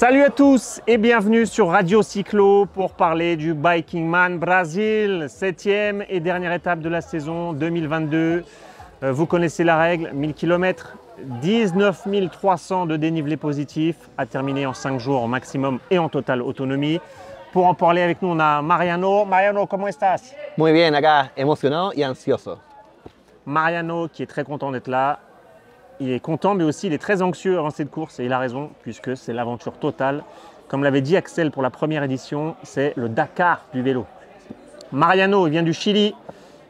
Salut à tous et bienvenue sur Radio Cyclo pour parler du Biking Man Brésil, 7e et dernière étape de la saison 2022. Vous connaissez la règle, 1000 km, 19 300 de dénivelé positif à terminer en 5 jours au maximum et en totale autonomie. Pour en parler avec nous, on a Mariano. Mariano, ¿cómo estás? Muy bien, acá emocionado y ansioso. Mariano qui est très content d'être là. Il est content, mais aussi il est très anxieux avant cette course et il a raison puisque c'est l'aventure totale. Comme l'avait dit Axel pour la première édition, c'est le Dakar du vélo. Mariano, il vient du Chili.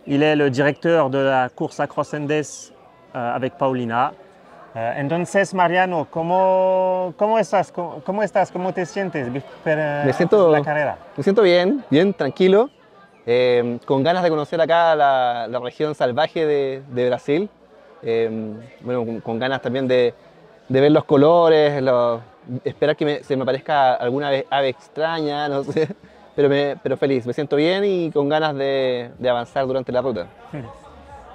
Il est le directeur de la course Across Andes avec Paulina. Entonces, Mariano, ¿cómo estás? ¿Cómo te sientes la carrera? Me siento bien, bien, tranquilo, con ganas de conocer acá la región salvaje de Brasil. Bueno, con ganas también de ver los colores, esperar que se me aparezca alguna ave extraña, no sé, pero feliz, me siento bien y con ganas de avanzar durante la ruta.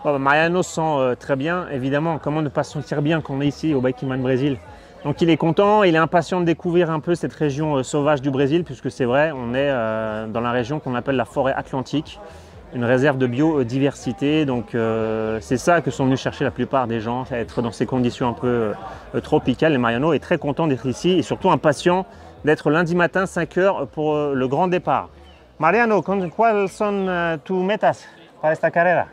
Bon, Mariano se sent très bien, évidemment. Comment ne pas se sentir bien quand on est ici au Biking Man Brésil? Donc il est content, il est impatient de découvrir un peu cette région sauvage du Brésil, puisque c'est vrai, on est dans la région qu'on appelle la forêt atlantique, une réserve de biodiversité. Donc c'est ça que sont venus chercher la plupart des gens, être dans ces conditions un peu tropicales. Et Mariano est très content d'être ici et surtout impatient d'être lundi matin 5 h pour le grand départ. Mariano, ¿cuáles son tus metas para esta carrera?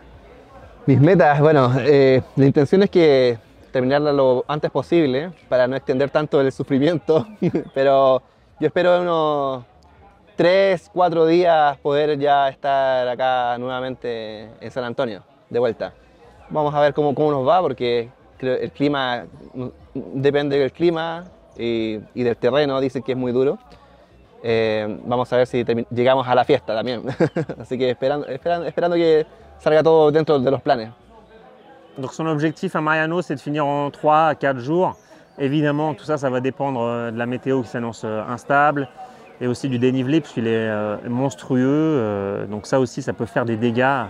Mis metas, bueno, la intención es que terminarla lo antes posible para no extender tanto el sufrimiento, pero yo espero en unos 3-4 días poder ya estar acá nuevamente en San Antonio, de vuelta. Vamos a ver cómo nos va, porque creo el clima, depende del clima y del terreno, dicen que es muy duro. Vamos a ver si llegamos a la fiesta también, así que esperando que salga todo dentro de los planes. Donc son objectif à Mariano, c'est de finir en 3 à 4 jours. Évidemment, tout ça, ça va dépendre de la météo qui s'annonce instable et aussi du dénivelé puisqu'il est monstrueux. Donc ça aussi, ça peut faire des dégâts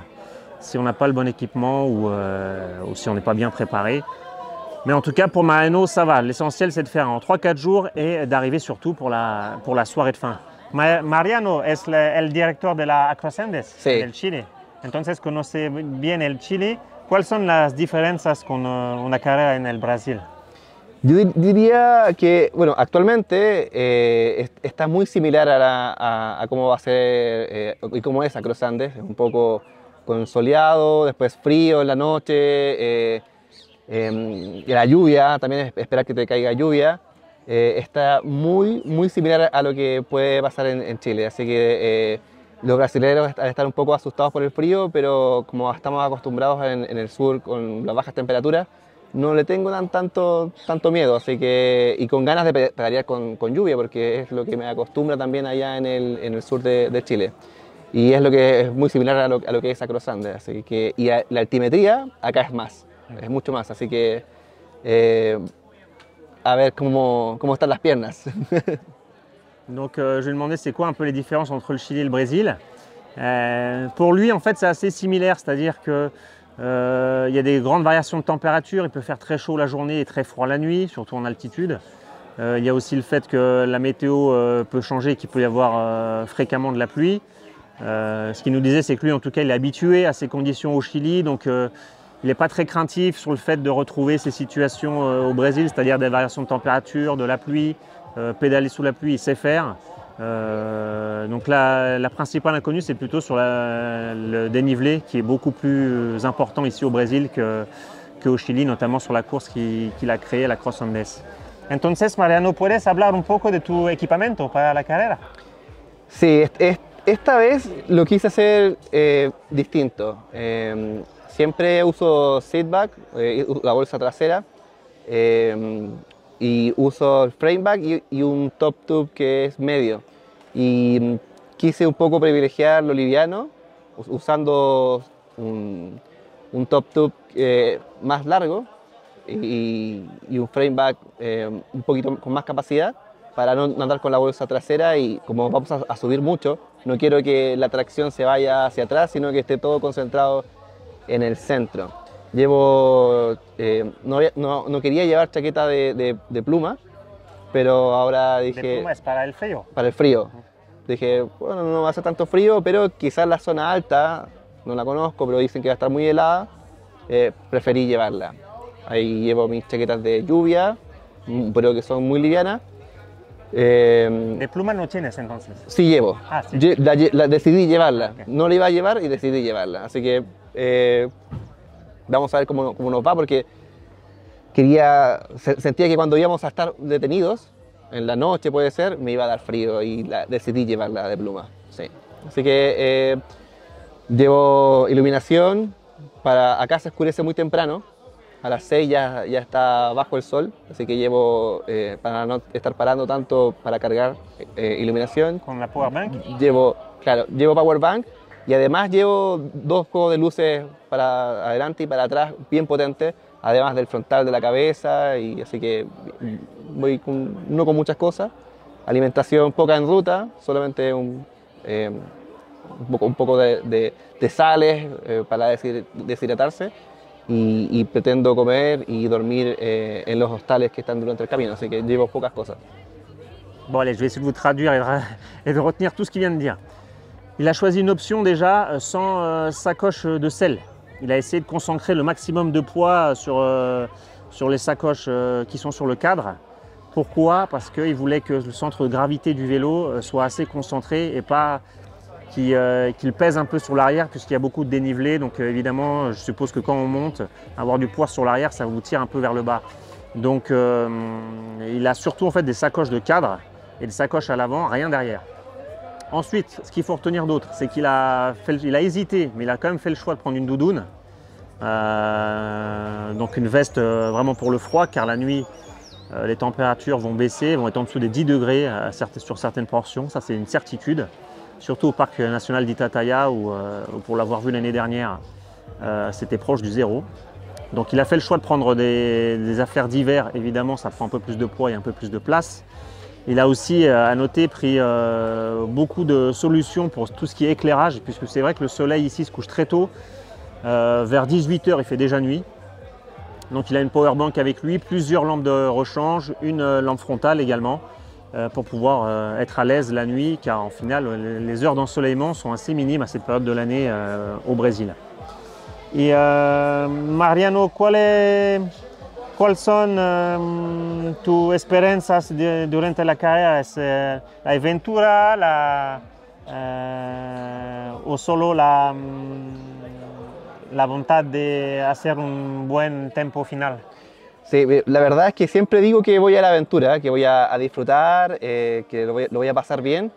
si on n'a pas le bon équipement ou si on n'est pas bien préparé. Mais en tout cas, pour Mariano, ça va. L'essentiel, c'est de faire en 3-4 jours et d'arriver surtout pour la soirée de fin. Mariano es el director de la Across Andes, sí, del Chile. Entonces, conoce bien el Chile. ¿Cuáles son las diferencias con una carrera en el Brasil? Yo diría que, bueno, actualmente está muy similar a cómo va a ser y cómo es Across Andes. Es un poco con soleado, después frío en la noche, la lluvia, también esperar que te caiga lluvia. Está muy similar a lo que puede pasar en Chile, así que los brasileños están un poco asustados por el frío, pero como estamos acostumbrados en el sur con las bajas temperaturas, no le tengo tanto miedo, así que, y con ganas de pedalear con lluvia, porque es lo que me acostumbra también allá en el sur de Chile. Y es lo que es muy similar a lo que es Across Andes, así que, y la altimetría acá es mucho más, así que a ver cómo están las piernas. Donc je lui ai demandé c'est quoi un peu les différences entre le Chili et le Brésil. Pour lui en fait c'est assez similaire, c'est-à-dire que il y a des grandes variations de température, il peut faire très chaud la journée et très froid la nuit, surtout en altitude. Il y a aussi le fait que la météo peut changer, qu'il peut y avoir fréquemment de la pluie. Ce qu'il nous disait c'est que lui en tout cas il est habitué à ces conditions au Chili, donc il n'est pas très craintif sur le fait de retrouver ces situations au Brésil, c'est-à-dire des variations de température, de la pluie. Pédaler sous la pluie, il sait faire. Donc la principale inconnue, c'est plutôt sur le dénivelé qui est beaucoup plus important ici au Brésil qu'au Chili, notamment sur la course qu'il a créée, la Across Andes. Entonces, Mariano, ¿puedes hablar un poco de tu equipamiento para la carrera? Sí, esta vez lo quise hacer distinto. Siempre uso seatback, la bolsa trasera. Y uso el frameback y un top tube que es medio. Y quise un poco privilegiar lo liviano, usando un top tube más largo y un frameback un poquito con más capacidad para no andar con la bolsa trasera, y como vamos a subir mucho, no quiero que la tracción se vaya hacia atrás, sino que esté todo concentrado en el centro. No quería llevar chaqueta de pluma, pero ahora De dije, pluma es para el frío. para el frío. Dije, bueno, no va a hacer tanto frío, pero quizás la zona alta, no la conozco, pero dicen que va a estar muy helada, preferí llevarla. Ahí llevo mis chaquetas de lluvia, pero que son muy livianas. De pluma no tienes entonces. Sí llevo. Ah, sí. Decidí llevarla. Ok. No la iba a llevar y decidí llevarla. Así que vamos a ver cómo nos va, porque sentía que cuando íbamos a estar detenidos, en la noche puede ser, me iba a dar frío y decidí llevarla de pluma. Sí. Así que llevo iluminación. Acá se oscurece muy temprano. A las 6 ya está bajo el sol, así que llevo, para no estar parando tanto para cargar iluminación, Con la power bank. llevo power bank y además llevo 2 juegos de luces para adelante y para atrás bien potentes, además del frontal de la cabeza, y así que voy no con muchas cosas. Alimentación poca en ruta, solamente un poco de sales para deshidratarse. Y pretendo comer y dormir en los hostales que están durante el camino, así que llevo pocas cosas. Bon allez, je vais essayer de vous traduire et de retenir tout ce qu'il vient de dire. Il a choisi une option déjà sans sacoche de sel. Il a essayé de concentrer le maximum de poids sur les sacoches qui sont sur le cadre. Pourquoi? Parce qu'il voulait que le centre de gravité du vélo soit assez concentré et pas qu'il pèse un peu sur l'arrière, puisqu'il y a beaucoup de dénivelé. Donc évidemment, je suppose que quand on monte, avoir du poids sur l'arrière, ça vous tire un peu vers le bas. Donc il a surtout en fait des sacoches de cadre et des sacoches à l'avant, rien derrière. Ensuite, ce qu'il faut retenir d'autre, c'est qu'il a hésité, mais il a quand même fait le choix de prendre une doudoune. Donc une veste vraiment pour le froid, car la nuit, les températures vont baisser, vont être en dessous des 10 degrés sur certaines portions, ça c'est une certitude. Surtout au parc national d'Itataya, où pour l'avoir vu l'année dernière, c'était proche du zéro. Donc il a fait le choix de prendre des affaires d'hiver, évidemment ça prend un peu plus de poids et un peu plus de place. Il a aussi, à noter, pris beaucoup de solutions pour tout ce qui est éclairage, puisque c'est vrai que le soleil ici se couche très tôt. Vers 18 h, il fait déjà nuit. Donc il a une power bank avec lui, plusieurs lampes de rechange, une lampe frontale également, pour pouvoir être à l'aise la nuit, car en final, les heures d'ensoleillement sont assez minimes à cette période de l'année au Brésil. Et Mariano, ¿cuáles son tus experiencias durante la carrera? ¿Es la aventura o solo la voluntad de hacer un buen tiempo final? Sí, la verdad es que siempre digo que voy a la aventura, que voy a disfrutar, que lo voy a pasar bien,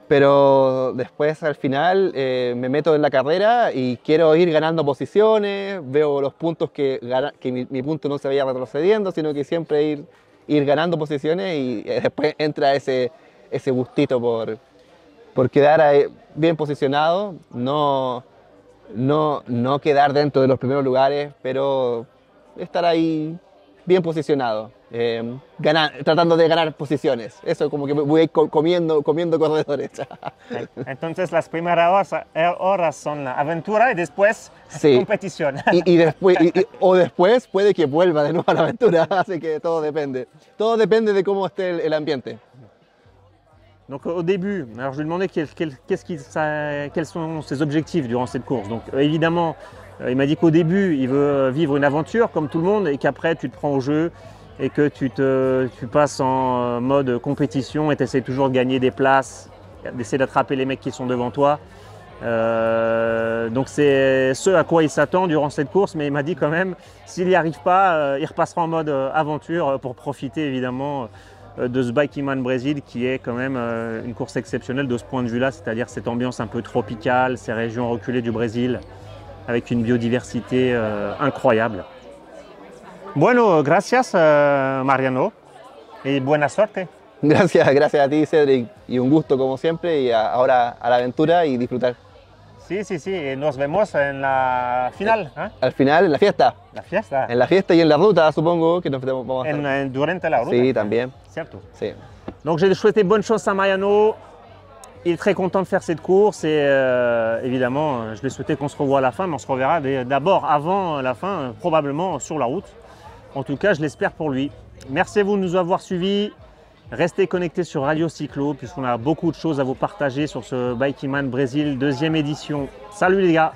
pero después al final me meto en la carrera y quiero ir ganando posiciones, veo los puntos que mi punto no se vaya retrocediendo, sino que siempre ir ganando posiciones, y después entra ese gustito por quedar bien posicionado, no quedar dentro de los primeros lugares, pero estar ahí bien posicionado, tratando de ganar posiciones. Eso, como que voy a ir comiendo corredores. Entonces las primeras horas son la aventura y después sí. Competición. O después puede que vuelva de nuevo a la aventura, así que todo depende. Todo depende de cómo esté el ambiente. Donc au début, alors je lui ai demandé quels sont ses objectifs durant cette course. Donc évidemment, il m'a dit qu'au début, il veut vivre une aventure comme tout le monde, et qu'après tu te prends au jeu et que tu passes en mode compétition et tu essaies toujours de gagner des places, d'essayer d'attraper les mecs qui sont devant toi. Donc c'est ce à quoi il s'attend durant cette course, mais il m'a dit quand même, s'il n'y arrive pas, il repassera en mode aventure pour profiter évidemment de ce Bike-I-Man Brésil, qui est quand même une course exceptionnelle de ce point de vue-là, c'est-à-dire cette ambiance un peu tropicale, ces régions reculées du Brésil, avec une biodiversité incroyable. Bueno, gracias Mariano, y buena suerte. Gracias a ti, Cedric, y un gusto como siempre, y ahora a la aventura y disfrutar. Sí, nos vemos en la final. ¿Eh? Al final, en la fiesta. La fiesta. En la fiesta y en la ruta, supongo que nos vamos a estar. Durante la route. Sí, también. Certo. Sí. Donc j'ai souhaité bonne chance à Mariano. Il est très content de faire cette course, et évidemment, je lui ai souhaité qu'on se revoie à la fin, mais on se reverra d'abord avant la fin, probablement sur la route. En tout cas, je l'espère pour lui. Merci à vous de nous avoir suivis. Restez connectés sur Radio Cyclo puisqu'on a beaucoup de choses à vous partager sur ce Bikeyman Brésil 2e édition. Salut les gars!